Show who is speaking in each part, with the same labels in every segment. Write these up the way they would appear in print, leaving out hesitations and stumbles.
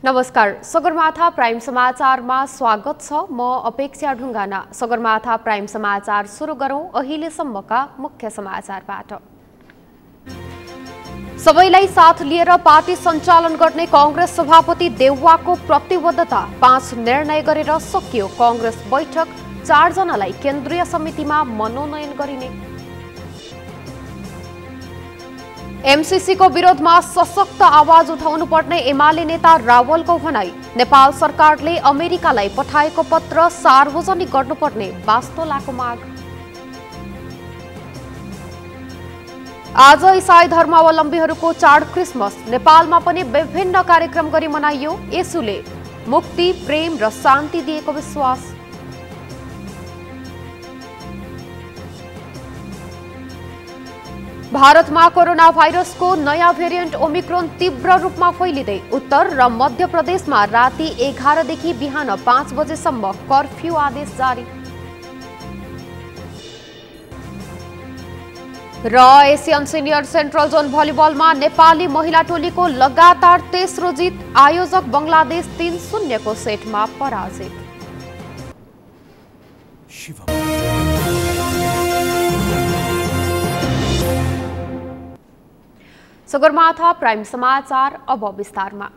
Speaker 1: नमस्कार, सगरमाथा प्राइम समाचारमा स्वागत छ। म अपेक्षा ढुङ्गाना। सगरमाथा प्राइम समाचार सुरु गरौं अहिलेसम्मका मुख्य समाचारबाट। सबैलाई साथ लिएर पार्टी सञ्चालन गर्ने कांग्रेस सभापति देउवाको प्रतिबद्धता। 5 निर्णय गरेर सकियो कांग्रेस बैठक। 4 जनालाई केन्द्रीय समितिमा मनोनयन गरिने। एमसीसी को विरोधमा सशक्त आवाज उठाउनु पर्ने एमाले नेता रावलको भनाई। नेपाल सरकारले अमेरिकालाई पठाएको पत्र सार्वजनिक गर्नुपर्ने बास्तोलाको माग। आज इसाई धर्मावलम्बीहरूको चाड क्रिसमस। नेपालमा पनि विभिन्न कार्यक्रम गरी मनाइयो। येशूले मुक्ति, प्रेम र शान्ति दिएको विश्वास। भारतमा कोरोना भाइरसको नयाँ भेरिएन्ट ओमिक्रोन तीव्र रूपमा फैलिँदै। उत्तर र मध्य प्रदेशमा राति 11 देखि बिहान 5 बजेसम्म कर्फ्यू आदेश जारी। र एसियन सिनियर सेन्ट्रल जोन भलिबलमा नेपाली महिला टोलीको लगातार तेस्रो जित। आयोजक बंगलादेश 3-0 को सेटमा पराजित। सगरमाथा प्राइम समाचार अब विस्तारमा।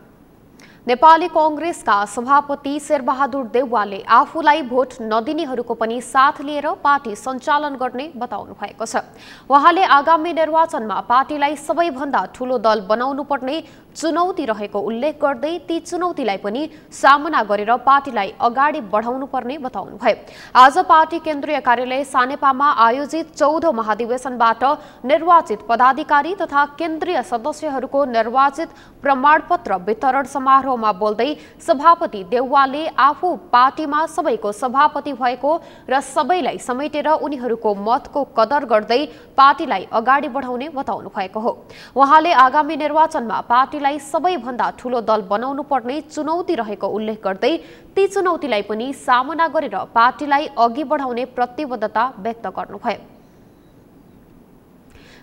Speaker 1: नेपाली कांग्रेसका सभापति शेरबहादुर देउवाले आफूलाई भोट नदिनेहरूको पनि साथ लिएर पार्टी सञ्चालन गर्ने बताउनु भएको छ। उहाँले आगामी निर्वाचनमा पार्टीलाई सबैभन्दा ठूलो दल बनाउनु पर्ने चुनौती रहेको उल्लेख गर्दै ती चुनौतीलाई पनि सामना गरेर पार्टीलाई अगाडि बढाउनु पर्ने बताउनु भयो। आज पार्टी केन्द्रीय कार्यालय सानेपामा आयोजित 14औं महाधिवेशनबाट निर्वाचित पदाधिकारी तथा केन्द्रीय सदस्यहरूको निर्वाचित प्रमाणपत्र वितरण समारोहमा बोल्दै सभापति देउवाले आफू पार्टीमा सबैको सभापति भएको र सबैलाई समेटेर उनीहरूको मतको कदर गर्दै पार्टीलाई अगाडि बढाउने बताउनु भएको हो। उहाँले आगामी निर्वाचनमा पार्टीलाई सबैभन्दा ठूलो दल बनाउनु पर्ने चुनौती रहेको उल्लेख गर्दै ती चुनौतीलाई पनि सामना गरेर पार्टीलाई अघि बढाउने प्रतिबद्धता व्यक्त गर्नुभयो।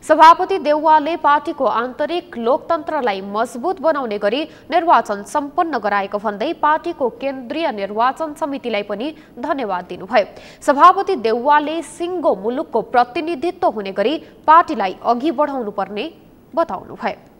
Speaker 1: सभापति देउवाले पार्टीको आन्तरिक लोकतन्त्रलाई मजबुत बनाउने गरी निर्वाचन सम्पन्न गराएको भन्दै पार्टीको केन्द्रीय निर्वाचन समितिलाई पनि धन्यवाद दिनुभयो। सभापति देउवाले सिङ्गो मुलुकको प्रतिनिधित्व हुने गरी पार्टीलाई अघि बढाउनु पर्ने बताउनुभयो।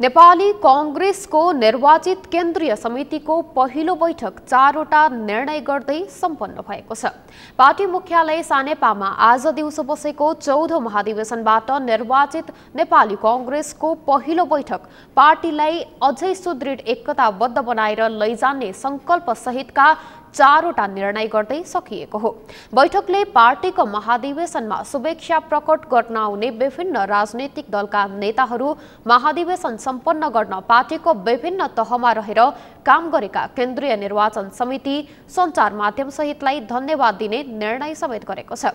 Speaker 1: नेपाली कांग्रेसको निर्वाचित केन्द्रीय समितिको पहिलो बैठक 4वटा निर्णय गर्दै सम्पन्न भएको छ। पार्टी मुख्यालय सानेपामा आज दिउँसो बसेको 14औं महाधिवेशनबाट निर्वाचित नेपाली कांग्रेसको पहिलो बैठक पार्टीलाई अझै सुदृढ एकताबद्ध बनाएर लैजाने संकल्प सहितका 4वटा निर्णय गर्दै सकिएको हो। बैठकले पार्टीको महाधिवेशनमा शुभेच्छा प्रकट गर्न आउने विभिन्न राजनैतिक दलका नेताहरू, महाधिवेशन सम्पन्न गर्न पार्टीको विभिन्न तहमा रहेर काम गरेका केन्द्रीय निर्वाचन समिति, सञ्चार माध्यम सहितलाई धन्यवाद दिने निर्णय समेत गरेको छ।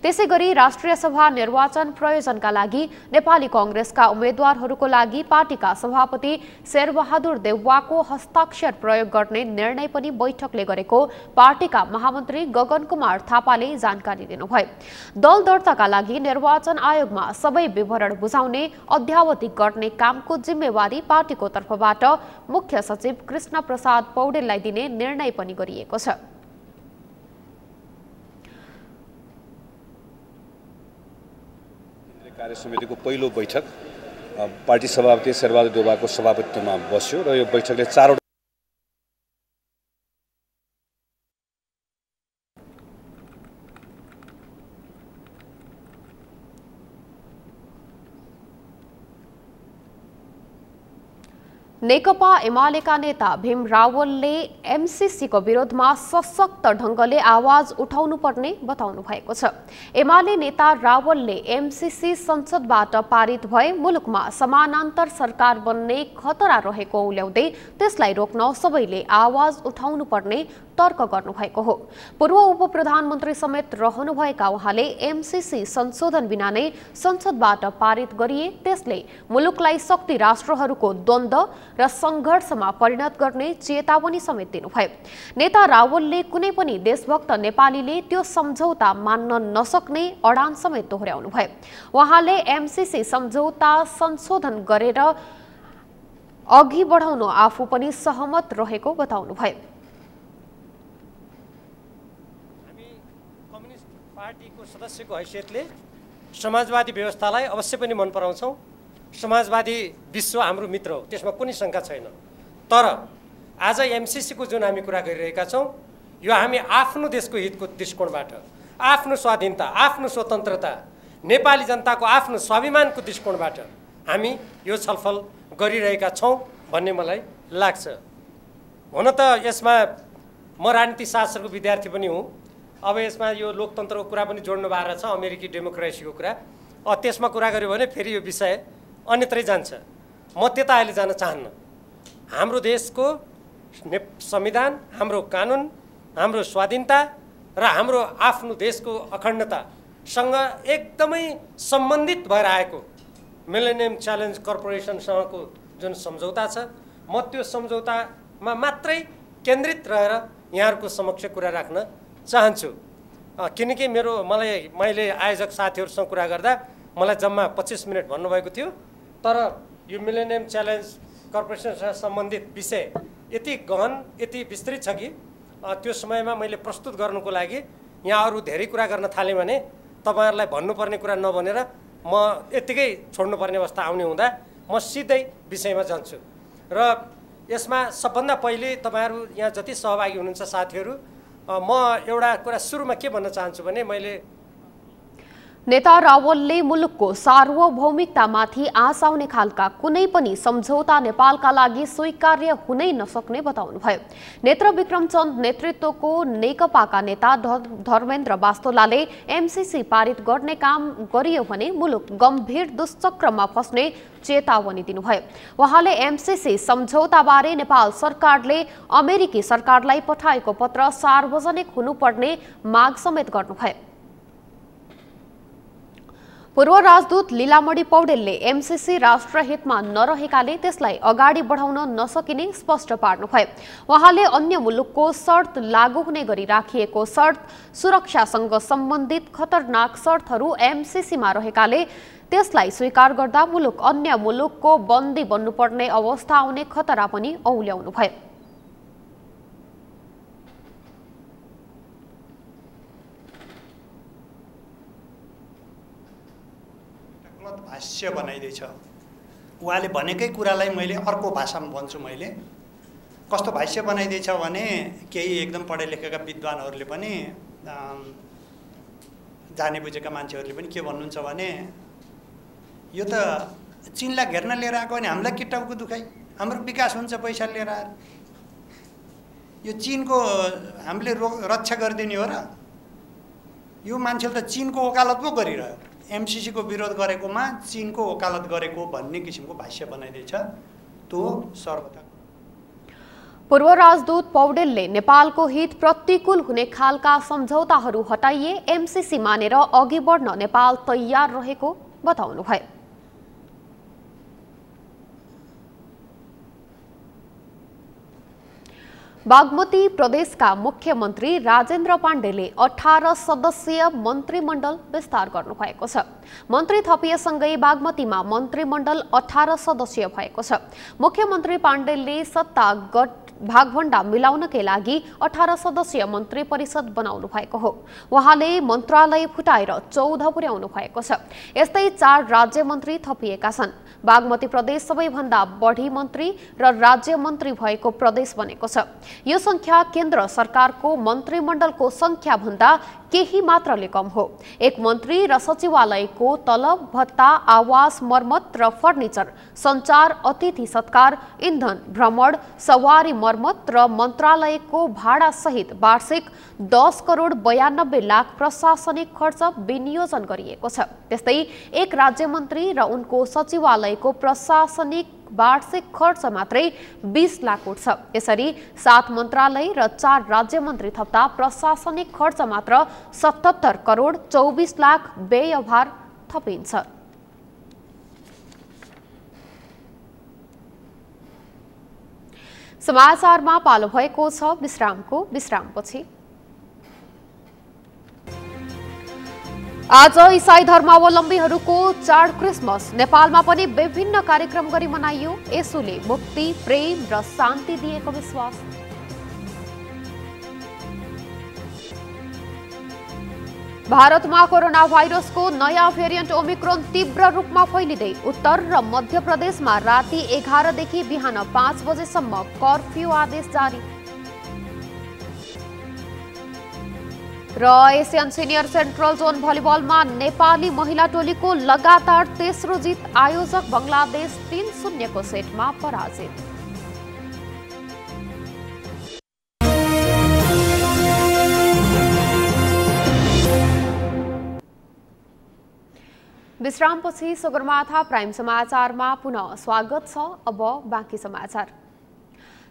Speaker 1: त्यसैगरी राष्ट्रिय सभा निर्वाचन प्रयोजनका लागि नेपाली कांग्रेसका उम्मेद्वारहरूको लागि पार्टीका सभापति शेरबहादुर देउवाको हस्ताक्षर प्रयोग गर्ने निर्णय पनि बैठकले गरेको पार्टीका महामन्त्री गगन कुमार थापाले जानकारी दिनुभयो। दल दर्ताका लागि निर्वाचन आयोगमा सबै विवरण बुझाउने, अध्यावधिक गर्ने कामको जिम्मेवारी पार्टीको तर्फबाट मुख्य सचिव कृष्ण प्रसाद पौडेललाई दिने निर्णय पनि गरिएको छ।
Speaker 2: कार्य समितिको पहिलो बैठक पार्टी सभापति शेरबहादुर देउवाको सभापतित्वमा बस्यो र यो बैठकले 4
Speaker 1: नेकपा एमालेका नेता भीम रावलले एमसीसी को विरोधमा सशक्त ढंगले आवाज उठाउनु पर्ने बताउनु भएको छ। एमाले नेता रावलले एमसीसी संसदबाट पारित भए मुलुकमा समानान्तर सरकार बन्ने खतरा रहेको उल्याउँदै त्यसलाई रोक्न सबैले आवाज उठाउनु पर्ने तर्क गर्नुभएको हो। पूर्व उप प्रधानमन्त्री समेत रहनुभएका उहाँले एमसीसी संशोधन बिना नै संसदबाट पारित गरिए त्यसले मुलुकलाई शक्ति राष्ट्रहरूको द्वन्द्व र सङ्घर्षमा परिणत गर्ने चेतावनी समेत दिनुभयो। नेता रावलले कुनै पनि देशभक्त नेपालीले त्यो सम्झौता मान्न नसक्ने अडान समेत दोहोर्याउनुभयो। उहाँले एमसीसी सम्झौता संशोधन गरेर अघि बढाउन आफू पनि सहमत रहेको बताउनुभयो।
Speaker 3: हामी कम्युनिस्ट पार्टीको सदस्यको हैसियतले समाजवादी व्यवस्थालाई अवश्य पनि मन पराउँछौँ। समाजवादी विश्व हाम्रो मित्र हो, त्यसमा कुनै शङ्का छैन। तर आज एमसीसीको जुन हामी कुरा गरिरहेका छौँ यो हामी आफ्नो देशको हितको दृष्टिकोणबाट, आफ्नो स्वाधीनता, आफ्नो स्वतन्त्रता, नेपाली जनताको आफ्नो स्वाभिमानको दृष्टिकोणबाट हामी यो छलफल गरिरहेका छौँ भन्ने मलाई लाग्छ। हुन त यसमा म राजनीति शास्त्रको विद्यार्थी पनि हुँ। अब यसमा यो लोकतन्त्रको कुरा पनि जोड्नु भएको छ, अमेरिकी डेमोक्रेसीको कुरा। त्यसमा कुरा गऱ्यो भने फेरि यो विषय अन्यत्रै जान्छ। म त्यता अहिले जान चाहन्न। हाम्रो देशको संविधान, हाम्रो कानुन, हाम्रो स्वाधीनता र हाम्रो आफ्नो देशको अखण्डतासँग एकदमै सम्बन्धित भएर आएको मिलेनियम च्यालेन्ज कर्पोरेसनसँगको जुन सम्झौता छ, म त्यो सम्झौतामा मात्रै केन्द्रित रहेर यहाँहरूको समक्ष कुरा राख्न चाहन्छु। किनकि मैले आयोजक साथीहरूसँग कुरा गर्दा मलाई जम्मा 25 मिनट भन्नुभएको थियो। तर यो मिलेनियम च्यालेन्ज कर्पोरेसनसँग सम्बन्धित विषय यति गहन, यति विस्तृत छ कि त्यो समयमा मैले प्रस्तुत गर्नुको लागि यहाँ अरू धेरै कुरा गर्न थालेँ भने तपाईँहरूलाई भन्नुपर्ने कुरा नभनेर म यत्तिकै छोड्नुपर्ने अवस्था आउने हुँदा म सिधै विषयमा जान्छु। र यसमा सबभन्दा पहिले तपाईँहरू यहाँ जति सहभागी हुनुहुन्छ साथीहरू, म एउटा कुरा सुरुमा के भन्न चाहन्छु भने मैले
Speaker 1: नेता रावलले मुलुकको सार्वभौमिकतामाथि आँच आउने खालका कुनै पनि सम्झौता नेपालका लागि स्वीकार्य हुनै नसक्ने बताउनुभयो। नेत्रविक्रम चन्द नेतृत्वको नेकपाका नेता धर्मेन्द्र बास्तोलाले एमसीसी पारित गर्ने काम गरियो भने मुलुक गम्भीर दुश्चक्रमा फस्ने चेतावनी दिनुभयो। उहाँले एमसीसी सम्झौताबारे नेपाल सरकारले अमेरिकी सरकारलाई पठाएको पत्र सार्वजनिक हुनुपर्ने माग समेत गर्नुभयो। पूर्व राजदूत लीलामणि पौडेलले एमसीसी राष्ट्रहितमा नरहेकाले त्यसलाई अगाडि बढाउन नसकिने स्पष्ट पार्नुभयो। उहाँले अन्य मुलुकको शर्त लागू हुने गरी राखिएको शर्त, सुरक्षासँग सम्बन्धित खतरनाक शर्तहरू एमसीसीमा रहेकाले त्यसलाई स्वीकार गर्दा मुलुक अन्य मुलुकको बन्दी बन्नुपर्ने अवस्था आउने खतरा पनि औल्याउनुभयो।
Speaker 4: भाष्य बनाइदिएछ। उहाँले भनेकै कुरालाई मैले अर्को भाषामा भन्छु। मैले कस्तो भाष्य बनाइदिएछ भने केही एकदम पढे लेखेका विद्वानहरूले पनि, जाने बुझेका मान्छेहरूले पनि के भन्नुहुन्छ भने यो त चीनलाई घेर्न लिएर आएको भने हामीलाई के टाउको दुखाइ, हाम्रो विकास हुन्छ पैसा लिएर आएर। यो चीनको हामीले रक्षा गरिदिने हो र? यो मान्छेले त चीनको वकालत पो गरिरह्यो। एमसीसी को विरोध गरेकोमा चीनको वकालत गरेको भन्ने किसिमको भाष्य बनाइदिएछ। त्यो सर्वथा
Speaker 1: पूर्व राजदूत पौडेलले नेपालको हित प्रतिकूल हुने खालका सम्झौताहरू हटाइए एमसीसी मानेर अघि बढ्न नेपाल तयार रहेको बताउनुभयो। बागमती प्रदेशका मुख्यमन्त्री राजेन्द्र पाण्डेले 18 सदस्यीय मन्त्रीमण्डल विस्तार गर्नुभएको छ। मन्त्री थपिएसँगै बागमतीमा मन्त्रीमण्डल 18 सदस्यीय भएको छ। मुख्यमन्त्री पाण्डेले सत्ता भागभण्डा मिलाउनकै लागि 18 सदस्यीय मन्त्री परिषद बनाउनु भएको हो। उहाँले मन्त्रालय फुटाएर 14 पुर्याउनु भएको छ। यस्तै 4 राज्य मन्त्री थपिएका छन्। बागमती प्रदेश सबैभन्दा बढी मन्त्री र राज्य मन्त्री भएको प्रदेश बनेको छ। यो संख्या केन्द्र सरकारको मन्त्रीमण्डलको संख्या भन्दा केही मात्रले कम हो। एक मन्त्री र सचिवालयको तलब भत्ता, आवास मर्मत र फर्निचर, सञ्चार, अतिथि सत्कार, इन्धन, भ्रमण, सवारी मर्मत र मन्त्रालयको भाडा सहित वार्षिक 10 करोड 92 लाख प्रशासनिक खर्च विनियोजन गरिएको छ। त्यस्तै एक राज्य मन्त्री र उनको सचिवालयको प्रशासनिक वार्षिक खर्च मात्रै 20 लाख उठ्छ। यसरी 7 मन्त्रालय र 4 राज्य मन्त्री थप्दा प्रशासनिक खर्च मात्र 77 करोड 24 लाख व्ययभार थपिन्छ। समाचारमा पालो भएको छ विश्रामपछि। आज इसाई धर्मावलम्बीहरूको चाड क्रिसमस नेपालमा पनि विभिन्न कार्यक्रम गरी मनाइयो। यसोले मुक्ति, प्रेम र शान्ति दिएको विश्वास। भारतमा कोरोना भाइरसको नयाँ भेरिएन्ट ओमिक्रोन तीव्र रूपमा फैलिँदै उत्तर र मध्य प्रदेशमा राति 11 देखि बिहान 5 बजेसम्म कर्फ्यू आदेश जारी। र एसियन सिनियर सेन्ट्रल जोन भलिबलमा नेपाली महिला टोलीको लगातार तेस्रो जित। आयोजक बंगलादेश 3-0 को सेटमा पराजित। विश्रामपछि सगरमाथा प्राइम समाचारमा पुनः स्वागत छ। अब बाँकी समाचार।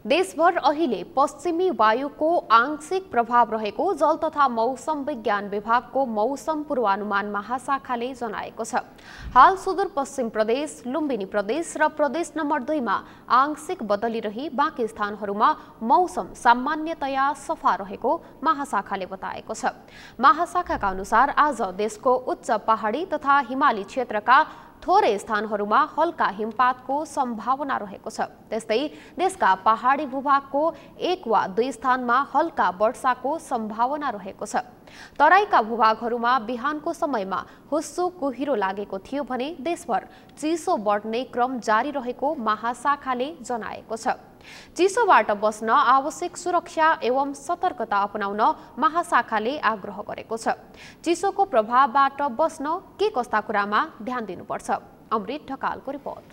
Speaker 1: देशभर अहिले पश्चिमी वायुको आंशिक प्रभाव रहेको जल तथा मौसम विज्ञान विभागको मौसम पूर्वानुमान महाशाखाले जनाएको छ। हाल सुदूरपश्चिम प्रदेश, लुम्बिनी प्रदेश र प्रदेश नम्बर 2 मा आंशिक बदली रही बाँकी स्थानहरूमा मौसम सामान्यतया सफा रहेको महाशाखाले बताएको छ। महाशाखाका अनुसार आज देशको उच्च पहाडी तथा हिमाली क्षेत्रका थोरै स्थानहरूमा हल्का हिमपातको सम्भावना रहेको छ। त्यस्तै देशका पहाडी भूभागको 1 वा 2 स्थानमा हल्का वर्षाको सम्भावना रहेको छ। तराईका भूभागहरूमा बिहानको समयमा हुस्सो कुहिरो लागेको थियो भने देशभर चिसो बढ्ने क्रम जारी रहेको महाशाखाले जनाएको छ। चिसोबाट बस्न आवश्यक सुरक्षा एवं सतर्कता अपनाउन महाशाखाले आग्रह गरेको छ। चिसोको प्रभावबाट बस्न के कस्ता कुरामा ध्यान दिनुपर्छ? अमृत ढकालको रिपोर्ट।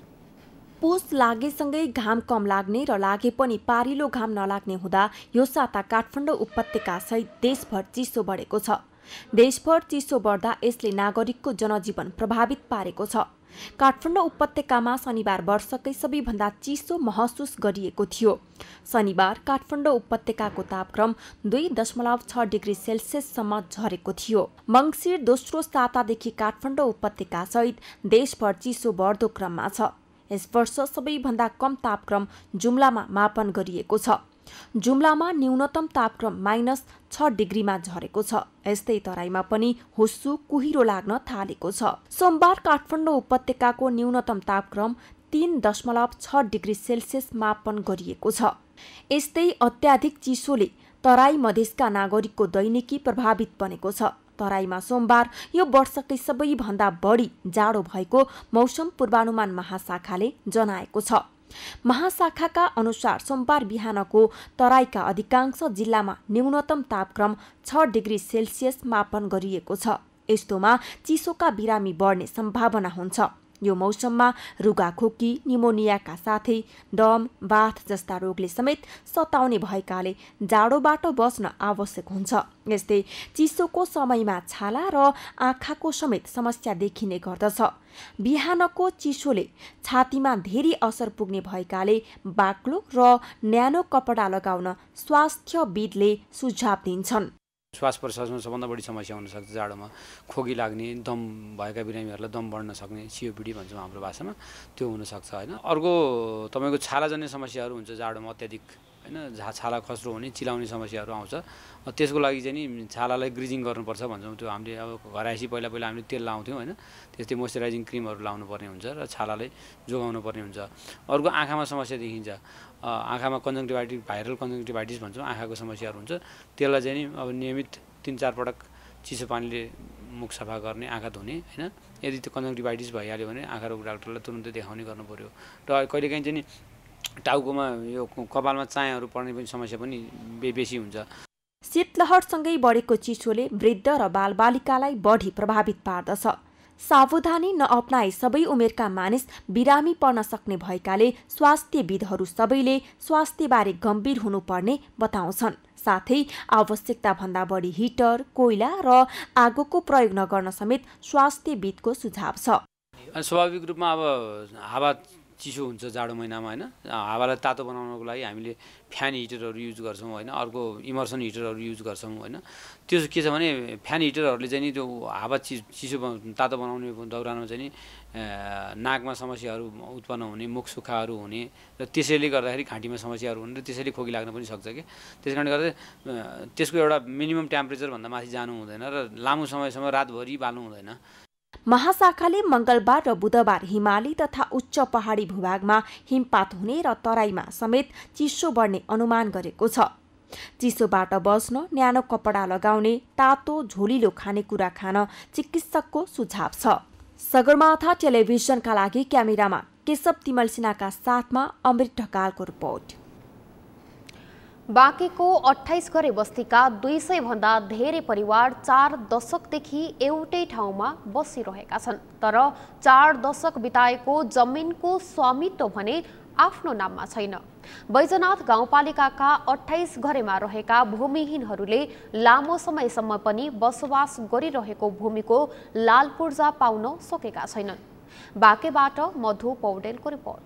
Speaker 5: पोष लागेसँगै घाम कम लाग्ने र लागे पनि पारिलो घाम नलाग्ने हुँदा यो साता काठमाडौँ उपत्यका सहित देशभर चिसो बढेको छ। देशभर चिसो बढ्दा यसले नागरिकको जनजीवन प्रभावित पारेको छ। काठमाडौँ उपत्यकामा शनिबार वर्षकै सबैभन्दा चिसो महसुस गरिएको थियो। शनिबार काठमाडौँ उपत्यकाको तापक्रम 2.6 डिग्री सेल्सियससम्म झरेको थियो। मङ्सिर दोस्रो सातादेखि काठमाडौँ उपत्यका सहित देशभर चिसो बढ्दो क्रममा छ। यस वर्ष सबैभन्दा कम तापक्रम जुम्लामा मापन गरिएको छ। जुम्लामा न्यूनतम तापक्रम -6 डिग्रीमा झरेको छ। यस्तै तराईमा पनि हुस्सु कुहिरो लाग्न थालेको छ। सोमबार काठमाडौँ उपत्यकाको न्यूनतम तापक्रम 3.6 डिग्री सेल्सियस मापन गरिएको छ। यस्तै अत्याधिक चिसोले तराई मधेसका नागरिकको दैनिकी प्रभावित बनेको छ। तराईमा सोमबार यो वर्षकै सबैभन्दा बढी जाडो भएको मौसम पूर्वानुमान महाशाखाले जनाएको छ। महाशाखाका अनुसार सोमबार बिहानको तराईका अधिकांश जिल्लामा न्यूनतम तापक्रम 6 डिग्री सेल्सियस मापन गरिएको छ। यस्तोमा चिसोका बिरामी बढ्ने सम्भावना हुन्छ। यो मौसममा रुगाखोकी, निमोनियाका साथै दम, बाथ जस्ता रोगले समेत सताउने भएकाले जाडोबाट बस्न आवश्यक हुन्छ। यस्तै चिसोको समयमा छाला र आँखाको समेत समस्या देखिने गर्दछ। बिहानको चिसोले छातीमा धेरै असर पुग्ने भएकाले बाक्लो र न्यानो कपडा लगाउन स्वास्थ्यविदले सुझाव दिन्छन्।
Speaker 6: श्वास प्रश्वासमा सबभन्दा बढी समस्या हुनसक्छ जाडोमा। खोकी लाग्ने, दम भएका बिरामीहरूलाई दम बढ्न सक्ने, सिओपिडी भन्छौँ हाम्रो भाषामा, त्यो हुनसक्छ होइन। अर्को तपाईँको छालाजन्य समस्याहरू हुन्छ जाडोमा अत्याधिक होइन। छाला खस्रो हुने, चिलाउने समस्याहरू आउँछ। त्यसको लागि चाहिँ नि छालालाई ग्रिजिङ गर्नुपर्छ भन्छौँ। त्यो हामीले अब घर आएपछि पहिला हामीले तेल लाउँथ्यौँ होइन। त्यस्तै मोइस्चराइजिङ क्रिमहरू लाउनु पर्ने हुन्छ र छालालाई जोगाउनु पर्ने हुन्छ। अर्को आँखामा समस्या देखिन्छ। आँखामा कन्जङ्टिभाइटिस, भाइरल कन्जङ्टिभाइटिस भन्छौँ, आँखाको समस्याहरू हुन्छ। त्यसलाई चाहिँ नि अब नियमित 3-4 पटक चिसो पानीले मुख सफा गर्ने, आँखा धुने होइन। यदि त्यो कन्जङ्टिभाइटिस भइहाल्यो भने आँखा रोग डाक्टरलाई तुरुन्तै देखाउने गर्नु पर्यो। र कहिलेकाहीँ चाहिँ नि टाउकोमा यो कपालमा चायाहरू पर्ने पनि समस्या पनि बेसी हुन्छ।
Speaker 5: शीतलहरसँगै बढेको चिसोले वृद्ध र बालबालिकालाई बढी प्रभावित पार्दछ। सावधानी नअपनाए सबै उमेरका मानिस बिरामी पर्न सक्ने भएकाले स्वास्थ्यविदहरू सबैले स्वास्थ्यबारे गम्भीर हुनुपर्ने बताउँछन्। साथै आवश्यकता भन्दा बढी हिटर, कोइला र आगोको प्रयोग नगर्न समेत स्वास्थ्यविदको सुझाव छ।
Speaker 6: स्वाभाविक रूपमा अब हावा चिसो हुन्छ जाडो महिनामा होइन, हावालाई तातो बनाउनको लागि हामीले फ्यान हिटरहरू युज गर्छौँ होइन, अर्को इमर्सन हिटरहरू युज गर्छौँ होइन। त्यो के छ भने फ्यान हिटरहरूले चाहिँ नि त्यो हावा चिसो तातो बनाउने दौरानमा चाहिँ नि नाकमा समस्याहरू उत्पन्न हुने, मुख सुक्खाहरू हुने र त्यसैले गर्दाखेरि घाँटीमा समस्याहरू हुने र त्यसैले खोकी लाग्न पनि सक्छ कि। त्यस कारणले गर्दा त्यसको एउटा मिनिमम टेम्परेचरभन्दा माथि जानु हुँदैन र लामो समयसम्म रातभरि बाल्नु हुँदैन।
Speaker 5: महाशाखाले मङ्गलबार र बुधबार हिमाली तथा उच्च पहाडी भूभागमा हिमपात हुने र तराईमा समेत चिसो बढ्ने अनुमान गरेको छ। चिसोबाट बस्न न्यानो कपडा लगाउने, तातो झोलिलो खानेकुरा खान चिकित्सकको सुझाव छ। सगरमाथा टेलिभिजनका लागि क्यामेरामा केशव तिमल सिन्हाका साथमा अमृत ढकालको रिपोर्ट।
Speaker 1: बाँकेको 28 घरे बस्तीका 200 भन्दा धेरै परिवार 4 दशकदेखि एउटै ठाउँमा बसिरहेका छन्, तर 4 दशक बिताएको जमिनको स्वामित्व भने आफ्नो नाममा छैन। बैजनाथ गाउँपालिकाका 28 घरेमा रहेका भूमिहीनहरूले लामो समयसम्म पनि बसोबास गरिरहेको भूमिको लाल पूर्जा पाउन सकेका छैनन्। बाँकेबाट मधु पौडेलको रिपोर्ट।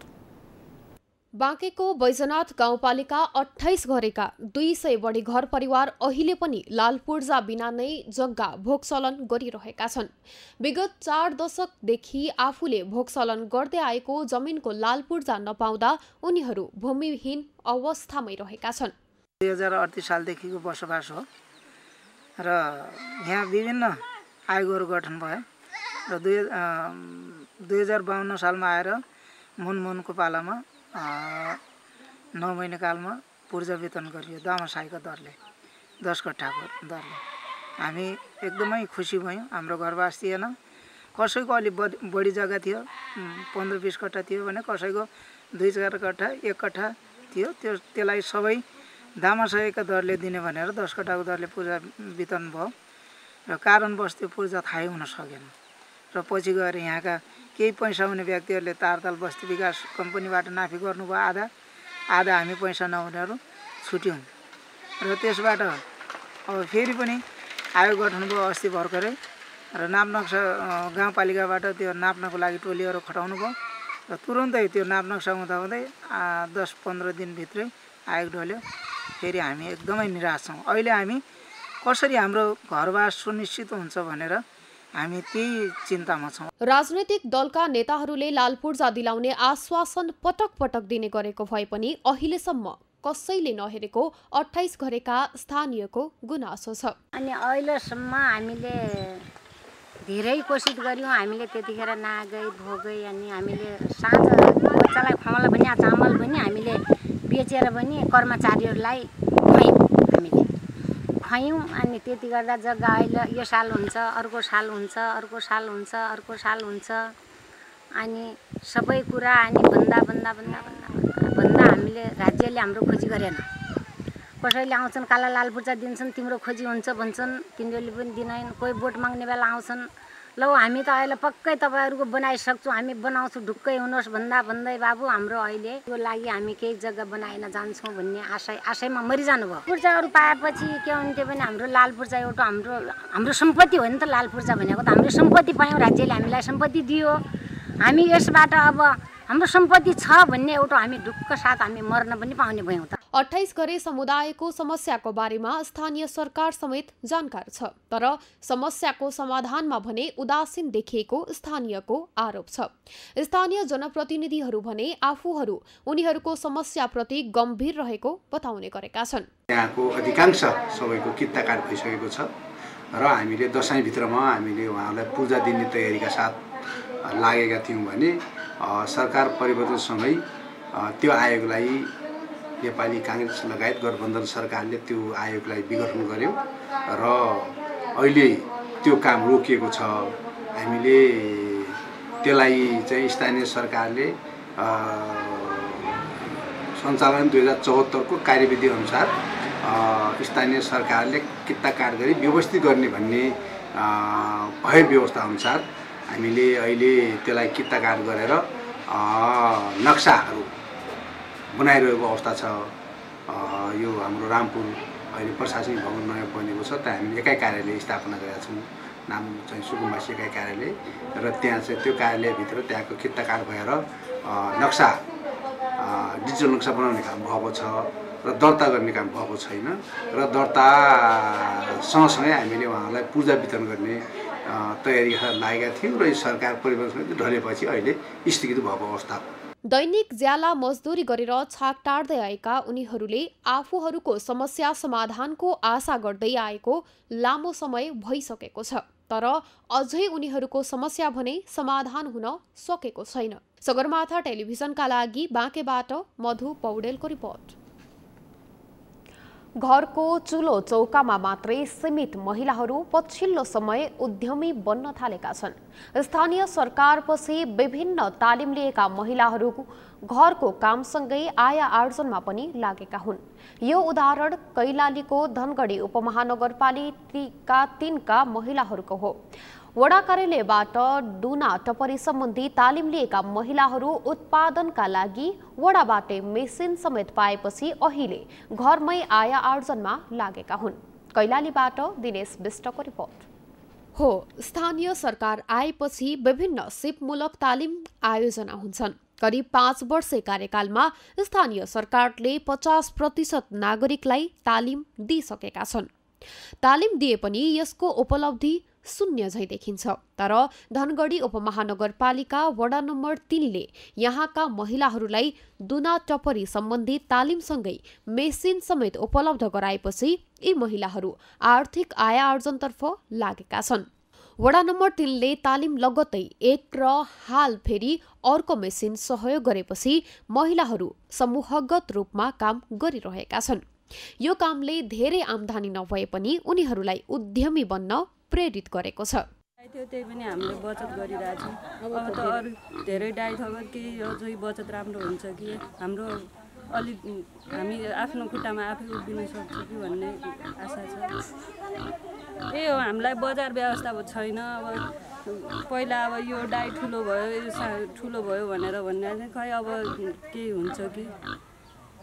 Speaker 1: बाँकेको बैजनाथ गाउँपालिका 28 घरेका 200 बढी घर परिवार अहिले पनि लाल पूर्जा बिना नै जग्गा भोगचलन गरिरहेका छन्। विगत 4 दशकदेखि आफूले भोगचलन गर्दै आएको जमिनको लाल पूर्जा नपाउँदा उनीहरू भूमिहीन अवस्थामै रहेका छन्।
Speaker 7: 2038 सालदेखिको बसोबास हो र यहाँ विभिन्न आयोगहरू गठन भयो र 2052 सालमा आएर मुनको पालामा 9 महिना कालमा पूर्जा वेतन गरियो दामासाईको दरले, 10 कट्ठाको दरले। हामी एकदमै खुसी भयौँ। हाम्रो घरवास थिएन, कसैको अलि बढी जग्गा थियो, 15-20 कट्ठा थियो भने कसैको 2-4 कट्ठा 1 कट्ठा थियो। त्यसलाई सबै दामासाईको दरले दिने भनेर 10 कट्ठाको दरले पूर्जा वितरण भयो र कारणवश त्यो पूर्जा थाहै हुन सकेन र पछि गएर यहाँका केही पैसा हुने व्यक्तिहरूले तारताल बस्ती विकास कम्पनीबाट नाफी गर्नुभयो, आधा हामी पैसा नहुनेहरू छुट्यौँ र त्यसबाट अब फेरि पनि आयोग गठन भयो अस्ति भर्खरै र नापनक्सा गाउँपालिकाबाट त्यो नाप्नको लागि टोलीहरू खटाउनु भयो र तुरुन्तै त्यो नापनक्सा हुँदाहुँदै 10-15 दिनभित्रै आयोग ढल्यो। फेरि हामी एकदमै निराश छौँ। अहिले हामी कसरी हाम्रो घरवास सुनिश्चित हुन्छ भनेर हामी त्यही चिन्तामा छौँ।
Speaker 1: राजनैतिक दलका नेताहरूले लाल पूर्जा दिलाउने आश्वासन पटक पटक दिने गरेको भए पनि अहिलेसम्म कसैले नहेरेको 28 घरेका स्थानीयको गुनासो छ।
Speaker 8: अनि अहिलेसम्म हामीले धेरै कोसिस गर्यौँ, हामीले त्यतिखेर नागै भोगै अनि हामीले साँझ बच्चालाई खुवाउन पनि चामल पनि हामीले बेचेर पनि कर्मचारीहरूलाई खुवायौँ अनि त्यति गर्दा जग्गा अहिले यो साल हुन्छ, अर्को साल हुन्छ, अर्को साल हुन्छ, अर्को साल हुन्छ अनि सबै कुरा अनि भन्दा हामीले राज्यले हाम्रो खोजी गरेन। कसैले आउँछन् काला लाल पूर्जा दिन्छन्, तिम्रो खोजी हुन्छ भन्छन्, तिनीहरूले पनि दिँदैन। कोही भोट माग्ने बेला आउँछन्, लौ हामी त अहिले पक्कै तपाईँहरूको बनाइसक्छौँ, हामी बनाउँछौँ, ढुक्कै हुनुहोस् भन्दै बाबु हाम्रो अहिले त्यो लागि हामी केही जग्गा बनाएन जान्छौँ भन्ने आशयमा मरिजानु भयो। पूर्जाहरू पाएपछि के हुन्थ्यो भने हाम्रो लाल पूर्जा एउटा हाम्रो सम्पत्ति हो नि त। लाल पूर्जा भनेको त हाम्रो सम्पत्ति पायौँ, राज्यले हामीलाई सम्पत्ति दियो। हामी यसबाट अब हाम्रो सम्पत्ति छ भन्ने एउटा हामी ढुक्क साथ हामी मर्न पनि पाउने भयौँ त।
Speaker 1: 28 घरे समुदायको समस्याको बारेमा स्थानीय सरकार समेत जानकार छ, तर समस्याको समाधानमा भने उदासीन देखिएको स्थानीयको आरोप छ। स्थानीय जनप्रतिनिधिहरू भने आफूहरू उनीहरूको समस्याप्रति गम्भीर रहेको बताउने गरेका छन्।
Speaker 9: यहाँको अधिकांश सबैको कित्ता काट भइसकेको छ र हामीले दशैँभित्रमा हामीले उहाँलाई पूजा दिने तयारीका साथ लागेका थियौँ भने सरकार परिवर्तनसँगै त्यो आयोगलाई नेपाली काङ्ग्रेस लगायत गठबन्धन सरकारले त्यो आयोगलाई विघटन गर्यो र अहिले त्यो काम रोकिएको छ। हामीले त्यसलाई चाहिँ स्थानीय सरकारले सञ्चालन 2074 को कार्यविधि अनुसार स्थानीय सरकारले कित्ता काट गरी व्यवस्थित गर्ने भन्ने भए व्यवस्था अनुसार हामीले अहिले त्यसलाई कित्ता काट गरेर नक्साहरू बनाइरहेको अवस्था छ। यो हाम्रो रामपुर अहिले प्रशासनिक भवन नयाँ बनेको छ, त्यहाँ हामीले एकै कार्यालय स्थापना गरेका छौँ नाम चाहिँ सुकुम्बासी एकाइ कार्यालय र त्यहाँ चाहिँ त्यो कार्यालयभित्र त्यहाँको किता कार्ड भएर नक्सा डिजिटल नक्सा बनाउने काम भएको छ र दर्ता गर्ने काम भएको छैन र दर्ता सँगसँगै हामीले उहाँहरूलाई पूर्जा वितरण गर्ने तयारी लागेका थियौँ र यो सरकार परिवर्तन ढलेपछि अहिले स्थगित भएको अवस्था हो।
Speaker 1: दैनिक ज्याला मजदुरी गरेर छाक टार्दै आएका उनीहरूले आफूहरूको समस्या समाधानको आशा गर्दै आएको लामो समय भइसकेको छ, तर अझै उनीहरूको समस्या भने समाधान हुन सकेको छैन। सगरमाथा टेलिभिजनका लागि बाँकेबाट मधु पौडेलको रिपोर्ट। घरको चुलो चौकामा मात्रै सीमित महिलाहरू पछिल्लो समय उद्यमी बन्न थालेका छन्। स्थानीय सरकारपछि विभिन्न तालिम लिएका महिलाहरू घरको कामसँगै आय आर्जनमा पनि लागेका हुन्। यो उदाहरण कैलालीको धनगढी उपमहानगरपालिका 3 का महिलाहरूको हो। वडा कार्यालयबाट डुना टपरी सम्बन्धी तालिम लिएका महिलाहरू उत्पादनका लागि वडाबाटै मेसिन समेत पाएपछि अहिले घरमै आय आर्जनमा लागेका हुन्। कैलालीबाट दिनेश विष्टको रिपोर्ट। हो, स्थानीय सरकार आएपछि विभिन्न सिपमूलक तालिम आयोजना हुन्छन्। करिब 5 वर्षे कार्यकालमा स्थानीय सरकारले 50% नागरिकलाई तालिम दिइसकेका छन्। तालिम दिए पनि यसको उपलब्धि शून्य झै देखिन्छ। तर धनगढी उपमहानगरपालिका वडा नम्बर 3 ले यहाँका महिलाहरूलाई दुना टपरी सम्बन्धी तालिमसँगै मेसिन समेत उपलब्ध गराएपछि यी महिलाहरू आर्थिक आय आर्जनतर्फ लागेका छन्। वडा नम्बर 3 ले तालिम लगत्तै एक र हाल फेरि अर्को मेसिन सहयोग गरेपछि महिलाहरू समूहगत रूपमा काम गरिरहेका छन्। यो कामले धेरै आम्दानी नभए पनि उनीहरूलाई उद्यमी बन्न प्रेरित गरेको छ।
Speaker 10: त्यही पनि हामीले बचत गरिरहेको छौँ। अब त अरू धेरै डाइ थपेर केही अझै बचत राम्रो हुन्छ कि हाम्रो अलि हामी आफ्नो खुट्टामा आफै उभिन सक्छौँ कि भन्ने आशा छ। यही हो, हामीलाई बजार व्यवस्था छैन। अब पहिला अब यो डाइ ठुलो भयो भनेर भन्ने खै अब केही हुन्छ कि।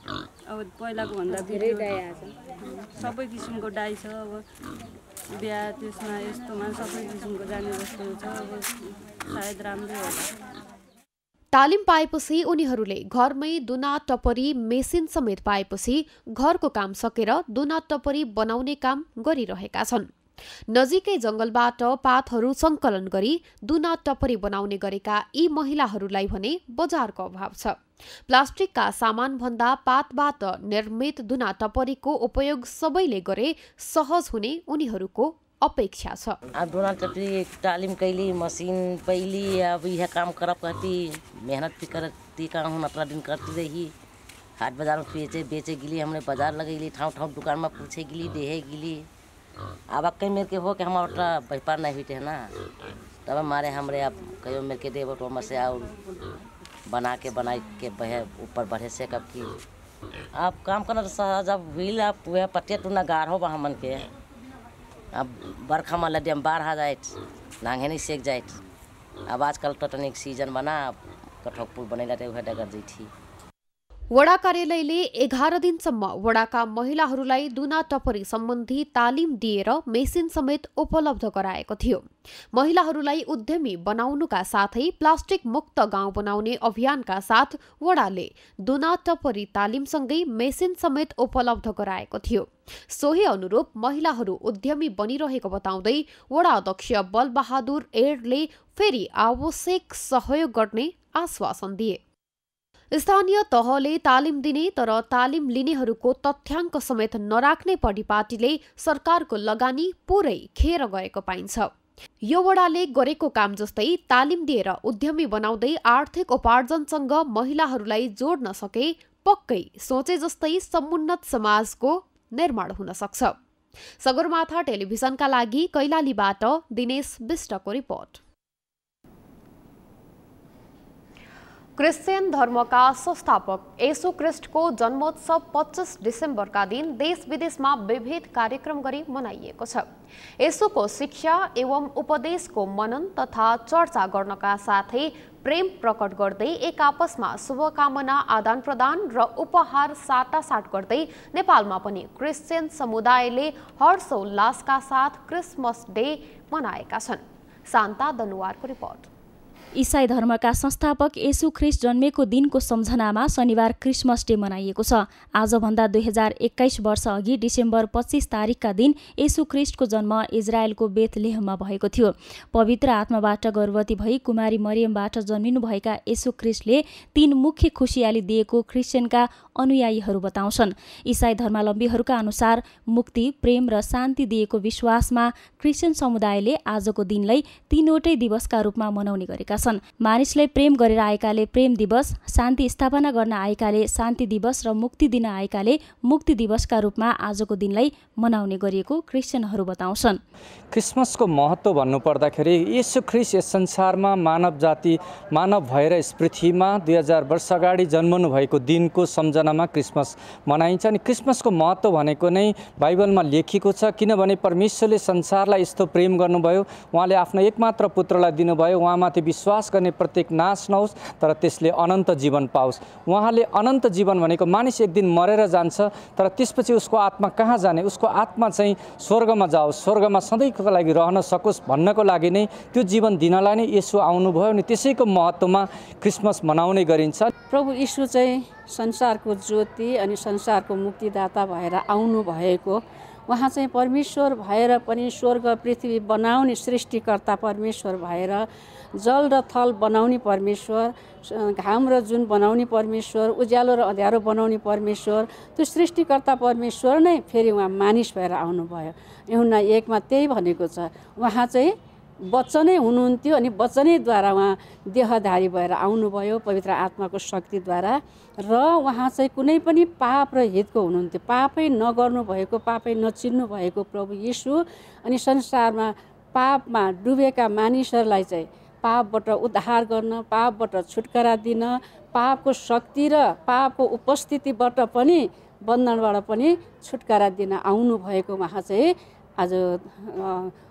Speaker 10: अब पहिलाको भन्दा धेरै डाइ आछ। सबै किसिमको डाइ छ। अब बिहा त्यसमा यस्तोमा सबै किसिमको जाने जस्तो छ। अब सायद राम्रै होला।
Speaker 1: तालिम पाएपछि उनीहरूले घरमै दुना टपरी मेसिन समेत पाएपछि घरको काम सकेर दुना टपरी बनाउने काम गरिरहेका छन्। नजिकै जंगलबाट पातहरू संकलन गरी दुना टपरी बनाउने गरेका यी महिलाहरूलाई भने बजारको अभाव छ। प्लास्टिकका सामान भन्दा पातबाट निर्मित दुना टपरीको उपयोग सबैले गरे सहज हुने उनीहरूको अपेक्षा छ।
Speaker 11: अब दुना टपरी तालिम कैली मशीन पहली अब यह काम करब कहती मेहनत भी करती काम हम अपना दिन करती रही। हाट बाजार में बेचे गिली हमने बाजार लगेली ठाव ठाव दुकान में पूछे गिली देहे गिली। अब कहीं मेरे के हो कि हमारा व्यापार नहीं हुई है ना, तब हमारे हमरे अब कहीं मेरे के देव तो से और बना के बहे ऊपर बढ़े से कब की आप काम करना सहज। अब व्हील आप वह पट्टे टूना गार हो हमन के अब बरखा में लड्डी हम बाहर आ जाए नांगे नहीं सेक जाए। अब आजकल तो टनिक सीजन बना कठोकपुर बनेला वह डगर जैठी।
Speaker 1: वडा कार्यालयले 11 दिनसम्म वडाका महिलाहरूलाई दुना टपरी सम्बन्धी तालिम दिएर मेसिन समेत उपलब्ध गराएको थियो। महिलाहरूलाई उद्यमी बनाउनुका साथै प्लास्टिक मुक्त गाउँ बनाउने अभियानका साथ वडाले दुना टपरी तालिमसँगै मेसिन समेत उपलब्ध गराएको थियो। सोही अनुरूप महिलाहरू उद्यमी बनिरहेको बताउँदै वडा अध्यक्ष बलबहादुर एडले फेरि आवश्यक सहयोग गर्ने आश्वासन दिए। स्थानीय तहले तालिम दिने तर तालिम लिनेहरूको तथ्याङ्क समेत नराख्ने परिपाटीले सरकारको लगानी पुरै खेर गएको पाइन्छ। यो वडाले गरेको काम जस्तै तालिम दिएर उद्यमी बनाउँदै आर्थिक उपार्जनसँग महिलाहरूलाई जोड्न सके पक्कै सोचे जस्तै समुन्नत समाजको निर्माण हुन सक्छ। सगरमाथा टेलिभिजनका लागि कैलालीबाट दिनेश विष्टको रिपोर्ट। क्रिश्चियन धर्मका संस्थापक येशू ख्रीष्टको जन्मोत्सव 25 डिसेम्बरका दिन देश विदेशमा विविध कार्यक्रम गरी मनाइएको छ। येशूको शिक्षा एवं उपदेशको मनन तथा चर्चा गर्नका साथै प्रेम प्रकट गर्दै एक आपसमा शुभकामना आदान प्रदान र उपहार साटासाट गर्दै नेपालमा पनि क्रिस्चियन समुदायले हर्षोल्लासका साथ क्रिसमस डे मनाएका छन्। शान्ता दनुवारको रिपोर्ट।
Speaker 12: इसाई धर्मका संस्थापक येशू ख्रिस्ट जन्मेको दिनको सम्झनामा शनिबार क्रिसमस डे मनाइएको छ। आजभन्दा 2021 वर्ष अघि डिसेम्बर 25 तारिकका दिन येशू ख्रिस्टको जन्म इजरायलको बेथलेहममा भएको थियो। पवित्र आत्माबाट गर्भवती भई कुमारी मरियमबाट जन्मिनुभएका येशू ख्रिस्टले 3 मुख्य खुसियाली दिएको क्रिस्चियनका अनुयायीहरू बताउँछन्। इसाई धर्मावलम्बीहरूका अनुसार मुक्ति, प्रेम र शान्ति दिएको विश्वासमा क्रिस्चियन समुदायले आजको दिनलाई 3वटै दिवसका रूपमा मनाउने गरेका छन्। मानिसलाई प्रेम गरेर आएकाले प्रेम दिवस, शान्ति स्थापना गर्न आएकाले शान्ति दिवस र मुक्ति दिन आएकाले मुक्ति दिवसका रूपमा आजको दिनलाई मनाउने गरिएको क्रिस्चियनहरू बताउँछन्।
Speaker 13: क्रिसमसको महत्त्व भन्नुपर्दाखेरि येशू ख्रिस्ट यस संसारमा मानव जाति मानव भएर यस पृथ्वीमा 2000 वर्ष अगाडि जन्मनु भएको दिनको सम्झनामा क्रिसमस मनाइन्छ। अनि क्रिसमसको महत्त्व भनेको नै बाइबलमा लेखिएको छ, किनभने परमेश्वरले संसारलाई यस्तो प्रेम गर्नुभयो, उहाँले आफ्नो एकमात्र पुत्रलाई दिनुभयो, उहाँमाथि विश्वास गर्ने प्रत्येक नाश नहोस् तर त्यसले अनन्त जीवन पाओस्। उहाँले अनन्त जीवन भनेको मानिस एक दिन मरेर जान्छ तर त्यसपछि उसको आत्मा कहाँ जाने, उसको आत्मा चाहिँ स्वर्गमा जाओस्, स्वर्गमा सधैँको लागि रहन सकोस् भन्नको लागि नै त्यो जीवन दिनलाई नै येशू आउनुभयो। अनि त्यसैको महत्त्वमा क्रिसमस मनाउने गरिन्छ।
Speaker 14: प्रभु येशू चाहिँ संसारको ज्योति अनि संसारको मुक्तिदाता भएर आउनु भएको, उहाँ चाहिँ परमेश्वर भएर पनि स्वर्ग पृथ्वी बनाउने सृष्टिकर्ता परमेश्वर भएर जल र थल बनाउने परमेश्वर, घाम र जुन बनाउने परमेश्वर, उज्यालो र अँध्यारो बनाउने परमेश्वर, त्यो सृष्टिकर्ता परमेश्वर नै फेरि उहाँ मानिस भएर आउनुभयो। यूहन्ना 1 मा त्यही भनेको छ, उहाँ चाहिँ वचनै हुनुहुन्थ्यो अनि वचनैद्वारा उहाँ देहधारी भएर आउनुभयो पवित्र आत्माको शक्तिद्वारा, र उहाँ चाहिँ कुनै पनि पाप र हितको हुनुहुन्थ्यो। पापै नगर्नु भएको, पापै नचिन्नु भएको प्रभु येशू अनि संसारमा पापमा डुबेका मानिसहरूलाई चाहिँ पापबाट उद्धार गर्न, पापबाट छुटकारा दिन, पापको शक्ति र पापको उपस्थितिबाट पनि बन्धनबाट पनि छुटकारा दिन आउनुभएको उहाँ चाहिँ आज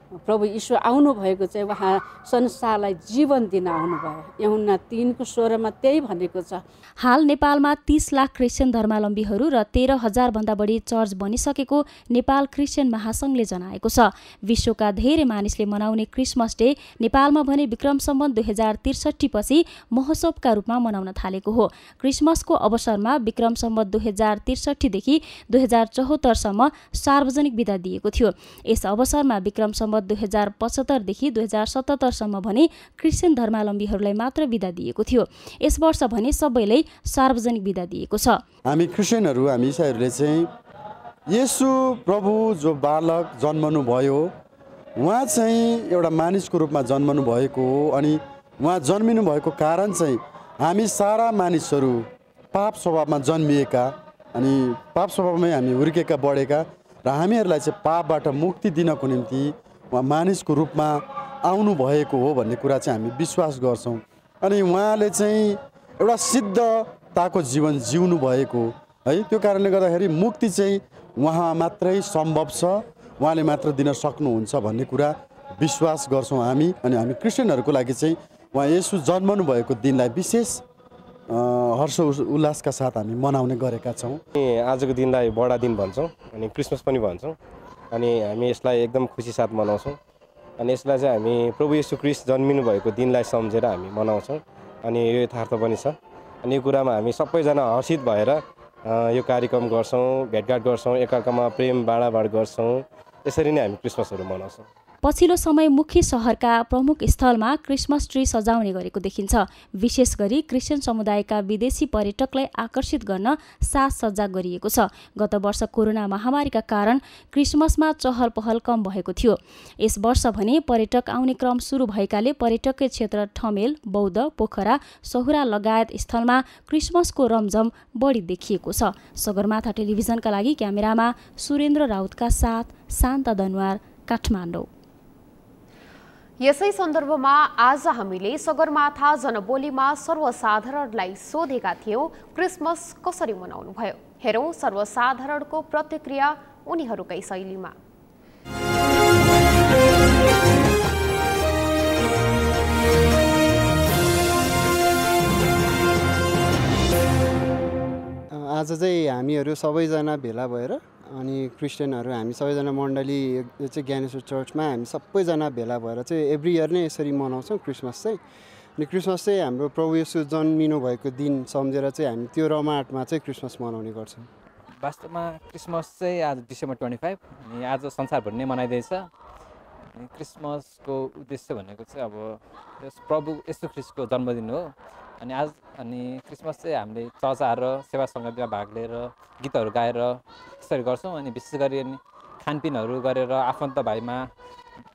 Speaker 14: प्रभु येशू आउनुभएको चाहिँ उहाँ संसारलाई जीवन दिन आउनुभयो। यूहन्ना 3 को 16 मा त्यही भनेको छ।
Speaker 12: हाल नेपालमा 30 लाख क्रिस्चियन धर्मावलम्बीहरू र 13,000 भन्दा बढी चर्च बनिसकेको नेपाल क्रिस्चियन महासङ्घले जनाएको छ। विश्वका धेरै मानिसले मनाउने क्रिसमस डे नेपालमा भने विक्रम सम्वत 2063 पछि महोत्सवका रूपमा मनाउन थालेको हो। क्रिसमसको अवसरमा विक्रम सम्वत 2063 देखि 2074 सम्म सार्वजनिक बिदा दिएको थियो। यस अवसरमा विक्रम सम्वत 2075 देखि 2077 सम्म भने क्रिस्चियन धर्मावलम्बीहरूलाई मात्र बिदा दिएको थियो। यस वर्ष भने सबैलाई सार्वजनिक बिदा दिएको छ।
Speaker 15: हामी क्रिस्चियनहरू, हामी इसाईहरूले चाहिँ येशू प्रभु जो बालक जन्मनु भयो, उहाँ चाहिँ एउटा मानिसको रूपमा जन्मनु भएको हो। अनि उहाँ जन्मिनु भएको कारण चाहिँ हामी सारा मानिसहरू पाप स्वभावमा जन्मिएका अनि पाप स्वभावमै हामी हुर्केका बढेका र हामीहरूलाई चाहिँ पापबाट मुक्ति दिनको निम्ति उहाँ मानिसको रूपमा आउनु भएको हो भन्ने कुरा चाहिँ हामी विश्वास गर्छौँ। अनि उहाँले चाहिँ एउटा सिद्धताको जीवन जिउनु भएको है, त्यो कारणले गर्दाखेरि मुक्ति चाहिँ उहाँ मात्रै सम्भव छ, उहाँले मात्र दिन सक्नुहुन्छ भन्ने कुरा विश्वास गर्छौँ हामी। अनि हामी क्रिस्चियनहरूको लागि चाहिँ उहाँ येशू जन्मनु भएको दिनलाई विशेष हर्ष उल्लासका साथ हामी मनाउने गरेका छौँ।
Speaker 16: आजको दिनलाई बडा दिन भन्छौँ अनि क्रिसमस पनि भन्छौँ। अनि हामी यसलाई एकदम खुसी साथ मनाउँछौँ। अनि यसलाई चाहिँ हामी प्रभु येशू ख्रिस्ट जन्मिनु भएको दिनलाई सम्झेर हामी मनाउँछौँ। अनि यो यथार्थ पनि छ। अनि यो कुरामा हामी सबैजना हर्षित भएर यो कार्यक्रम गर्छौँ, भेटघाट गर्छौँ, एकअर्कामा प्रेम बाँडाबाँड गर्छौँ। यसरी नै हामी क्रिसमसहरू मनाउँछौँ।
Speaker 12: पछिल्लो समय मुख्य शहरका प्रमुख स्थलमा क्रिसमस ट्री सजाउने गरेको देखिन्छ। विशेष गरी क्रिस्चियन समुदायका विदेशी पर्यटकलाई आकर्षित गर्न साजसज्जा गरिएको छ। गत वर्ष कोरोना महामारीका कारण क्रिसमसमा चहल पहल कम भएको थियो। यस वर्ष भने पर्यटक आउने क्रम सुरु भएकाले पर्यटकीय क्षेत्र ठमेल, बौद्ध, पोखरा, सहुरा लगायत स्थलमा क्रिसमसको रमझम बढी देखिएको छ। सगरमाथा टेलिभिजनका लागि क्यामेरामा सुरेन्द्र राउतका साथ शान्ता दनवार, काठमाडौँ।
Speaker 1: यसै सन्दर्भमा आज हामीले सगरमाथा जनबोलीमा सर्वसाधारणलाई सोधेका थियौं, क्रिसमस कसरी मनाउनु भयो। हेरौं सर्वसाधारणको प्रतिक्रिया उनीहरूकै शैलीमा।
Speaker 17: आज चाहिँ हामीहरू सबैजना भेला भएर अनि क्रिस्चियनहरू हामी सबैजना मण्डली यो चाहिँ ज्ञानेश्वर चर्चमा हामी सबैजना भेला भएर चाहिँ एभ्री इयर नै यसरी मनाउँछौँ क्रिसमस चाहिँ। अनि क्रिसमस चाहिँ हाम्रो प्रभु येशू जन्मिनु भएको दिन सम्झेर चाहिँ हामी त्यो रमाहटमा चाहिँ क्रिसमस मनाउने गर्छौँ।
Speaker 18: वास्तवमा क्रिसमस चाहिँ आज डिसेम्बर 25 अनि आज संसारभरि नै मनाइँदैछ। अनि क्रिसमसको उद्देश्य भनेको चाहिँ अब प्रभु येशू ख्रीष्टको जन्मदिन हो। अनि आज क्रिसमस चाहिँ हामीले चर्च आएर सेवा सङ्गतिमा भाग लिएर गीतहरू गाएर त्यसरी गर्छौँ। अनि विशेष गरी खानपिनहरू गरेर आफन्त भाइमा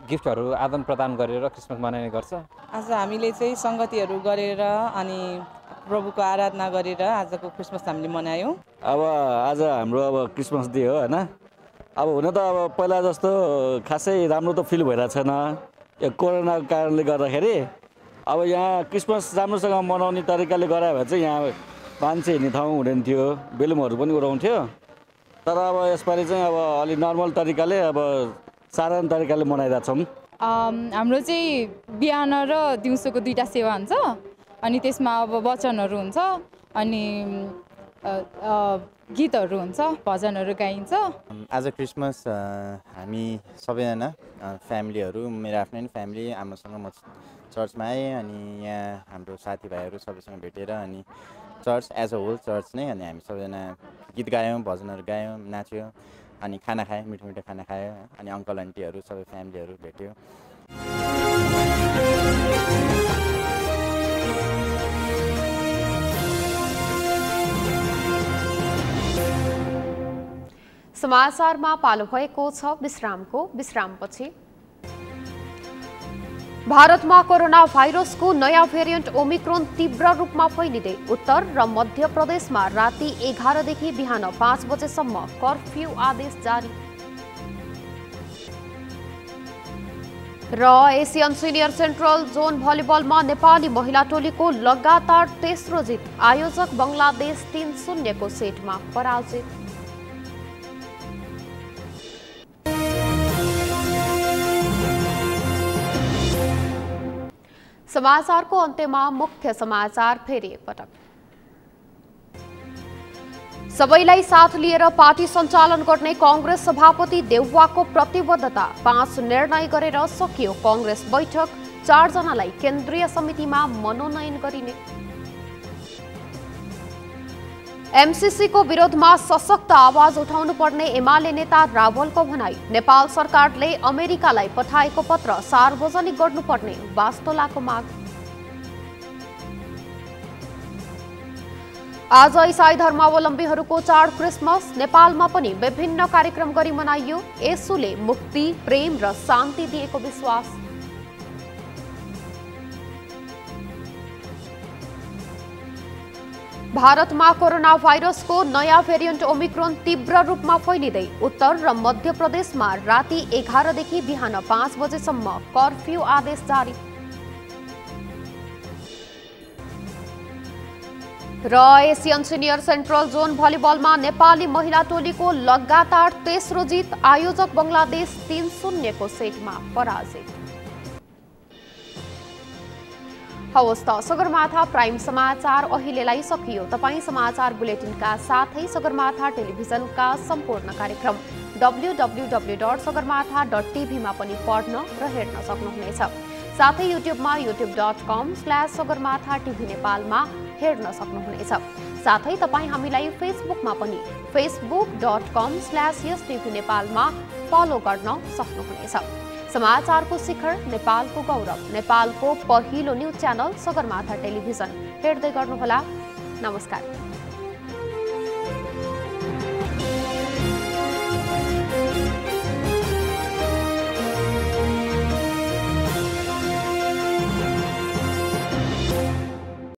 Speaker 18: गिफ्टहरू आदान प्रदान गरेर क्रिसमस मनाइने गर्छ।
Speaker 19: आज हामीले चाहिँ सङ्गतिहरू गरेर अनि प्रभुको आराधना गरेर आजको क्रिसमस हामीले मनायौँ।
Speaker 20: अब आज हाम्रो अब क्रिसमस डे हो होइन। अब हुन त अब पहिला जस्तो खासै राम्रो त फिल भइरहेको छैन यो कोरोनाको कारणले गर्दाखेरि। अब यहाँ क्रिसमस राम्रोसँग मनाउने तरिकाले गरायो भने चाहिँ यहाँ मान्छे हिँड्ने ठाउँ हुँदैन थियो, बेलुमहरू पनि उडाउँथ्यो। तर अब यसपालि चाहिँ अब अलि नर्मल तरिकाले अब साधारण तरिकाले मनाइरहेछौँ।
Speaker 21: हाम्रो चाहिँ बिहान र दिउँसोको 2टा सेवा हुन्छ अनि त्यसमा अब वचनहरू हुन्छ अनि गीतहरू हुन्छ, भजनहरू गाइन्छ।
Speaker 22: आज क्रिसमस हामी सबैजना फ्यामिलीहरू, मेरो आफ्नै फ्यामिली आमासँग म चर्चमा आएँ अनि यहाँ हाम्रो साथीभाइहरू सबैसँग भेटेर अनि church as a whole church नै अनि हामी सबैजना गीत गायौँ, भजनहरू गायौँ, नाच्यौँ अनि खाना खायौँ, मिठो मिठो खाना खायौँ अनि अङ्कल आन्टीहरू सबै फ्यामिलीहरू भेट्यो।
Speaker 1: समाचारमा पालो भएको छ विश्रामको। विश्रामपछि भारतमा कोरोना भाइरसको नयाँ भेरिएन्ट ओमिक्रोन तीव्र रूपमा फैलिँदै उत्तर र मध्य प्रदेशमा राति 11 देखि बिहान 5 बजेसम्म कर्फ्यू आदेश जारी। र एसियन सिनियर सेन्ट्रल जोन भलिबलमा नेपाली महिला टोलीको लगातार तेस्रो जित, आयोजक बङ्गलादेश 3-0 को सेटमा पराजित। समाचारको अन्त्यमा मुख्य समाचार फेरि एकपटक। सबैलाई साथ लिएर पार्टी सञ्चालन गर्ने कांग्रेस सभापति देउवाको प्रतिबद्धता, 5 निर्णय गरेर सकियो कांग्रेस बैठक, 4 जनालाई केन्द्रीय समितिमा मनोनयन गरिने। एमसीसी को विरोधमा सशक्त आवाज उठाउनु पर्ने एमाले नेता रावलको भनाई, नेपाल सरकारले अमेरिकालाई पठाएको पत्र सार्वजनिक गर्नुपर्ने वास्तोलाको माग। आज इसाई धर्मावलम्बीहरूको चाड क्रिसमस, नेपालमा पनि विभिन्न कार्यक्रम गरी मनाइयो। येशूले मुक्ति, प्रेम र शान्ति दिएको विश्वास। भारतमा कोरोना भाइरसको नयाँ भेरिएन्ट ओमिक्रोन तीव्र रूपमा फैलिँदै उत्तर र मध्य प्रदेशमा राति 11 देखि बिहान 5 बजेसम्म कर्फ्यू आदेश जारी। र एसियन सिनियर सेन्ट्रल जोन भलिबलमा नेपाली महिला टोलीको लगातार तेस्रो जित, आयोजक बङ्गलादेश 3-0 को सेटमा पराजित। हवस् त सगरमाथा प्राइम समाचार अहिलेलाई सकियो। तपाईं समाचार बुलेटिनका साथै सगरमाथा टेलिभिजनका सम्पूर्ण कार्यक्रम www.sagarmatha.tv मा पनि पढ्न र हेर्न सक्नुहुनेछ। साथै युट्युबमा youtube.com/sagarmatha TV नेपालमा हेर्न सक्नुहुनेछ। साथै तपाईं हामीलाई फेसबुकमा पनि facebook.com/yesTV नेपालमा फलो गर्न सक्नुहुनेछ। समाचारको शिखर, नेपालको गौरव, नेपालको पहिलो न्यूज च्यानल सगरमाथा टेलिभिजन हेर्दै गर्नुहोला। नमस्कार।